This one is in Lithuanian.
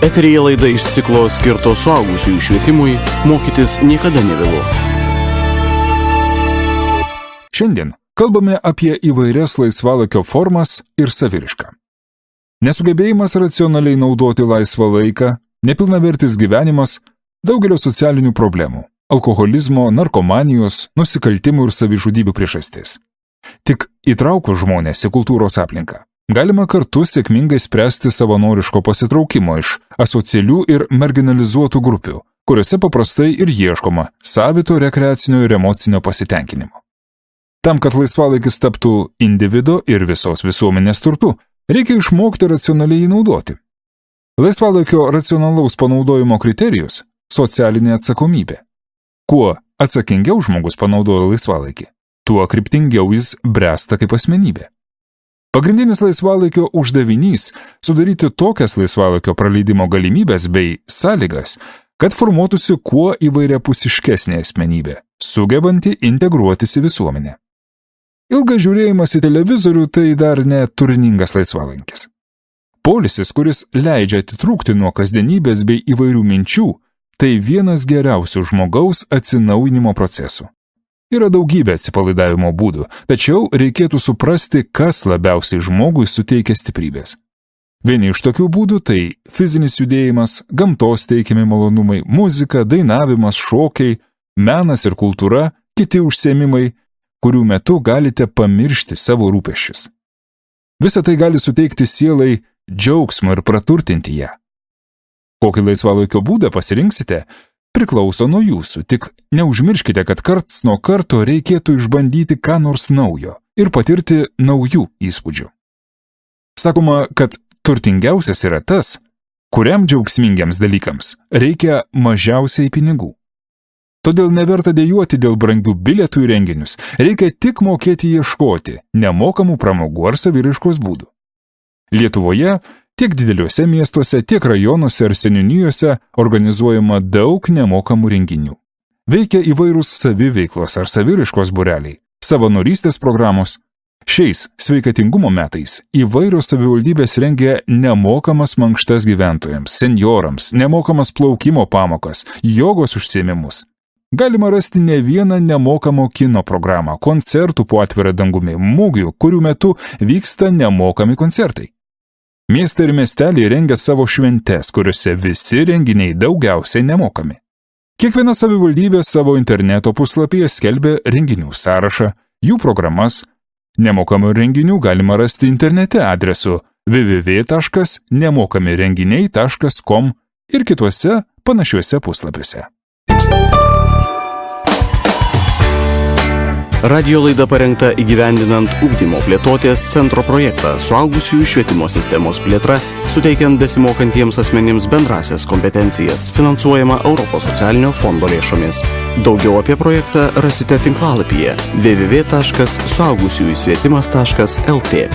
Eteryje laida iš ciklo skirto suaugusiųjų švietimui mokytis niekada nevėlu. Šiandien kalbame apie įvairias laisvalaikio formas ir saviraišką. Nesugebėjimas racionaliai naudoti laisvą laiką, nepilnavertis gyvenimas, daugelio socialinių problemų, alkoholizmo, narkomanijos, nusikaltimų ir savižudybių priežastis. Tik įtraukus žmonės į kultūros aplinką galima kartu sėkmingai spręsti savanoriško pasitraukimo iš asocialių ir marginalizuotų grupių, kuriuose paprastai ir ieškoma savito rekreacinio ir emocinio pasitenkinimo. Tam, kad laisvalaikis taptų individo ir visos visuomenės turtu, reikia išmokti racionaliai jį naudoti. Laisvalaikio racionalaus panaudojimo kriterijus – socialinė atsakomybė. Kuo atsakingiau žmogus panaudoja laisvalaikį, tuo kryptingiau jis bręsta kaip asmenybė. Pagrindinis laisvalaikio uždavinys – sudaryti tokias laisvalaikio praleidimo galimybės bei sąlygas, kad formuotųsi kuo įvairiapusiškesnė asmenybė, sugebanti integruotis į visuomenę. Ilgas žiūrėjimas į televizorių – tai dar ne turiningas laisvalaikis. Poilsis, kuris leidžia atitrūkti nuo kasdienybės bei įvairių minčių, tai vienas geriausių žmogaus atsinaujinimo procesų. Yra daugybė atsipalaidavimo būdų, tačiau reikėtų suprasti, kas labiausiai žmogui suteikia stiprybės. Vieni iš tokių būdų tai fizinis judėjimas, gamtos teikiami malonumai, muzika, dainavimas, šokiai, menas ir kultūra, kiti užsiėmimai, kurių metu galite pamiršti savo rūpesčius. Visa tai gali suteikti sielai džiaugsmą ir praturtinti ją. Kokį laisvalaikio būdą pasirinksite, priklauso nuo jūsų, tik neužmirškite, kad karts nuo karto reikėtų išbandyti ką nors naujo ir patirti naujų įspūdžių. Sakoma, kad turtingiausias yra tas, kuriam džiaugsmingiams dalykams reikia mažiausiai pinigų. Todėl neverta dejuoti dėl brangių bilietų į renginius, reikia tik mokėti ieškoti nemokamų pramogų ar saviraiškos būdų. Lietuvoje tiek dideliuose miestuose, tiek rajonuose ar seniūnijose organizuojama daug nemokamų renginių. Veikia įvairūs saviveiklos ar saviraiškos būreliai, savanorystės programos. Šiais sveikatingumo metais įvairios savivaldybės rengia nemokamas mankštas gyventojams, senjorams, nemokamas plaukimo pamokas, jogos užsiėmimus. Galima rasti ne vieną nemokamo kino programą, koncertų po atvirą dangumi, mugių, kurių metu vyksta nemokami koncertai. Miestai ir miesteliai rengia savo šventes, kuriuose visi renginiai daugiausiai nemokami. Kiekviena savivaldybė savo interneto puslapyje skelbia renginių sąrašą, jų programas. Nemokamų renginių galima rasti internete adresu www.nemokamirenginiai.com ir kituose panašiuose puslapiuose. Radijo laida parengta įgyvendinant ugdymo plėtotės centro projektą suaugusiųjų švietimo sistemos plėtra, suteikiant besimokantiems asmenims bendrasias kompetencijas, finansuojama Europos socialinio fondo lėšomis. Daugiau apie projektą rasite tinklalapyje www.suaugusiųjųšvietimas.lt.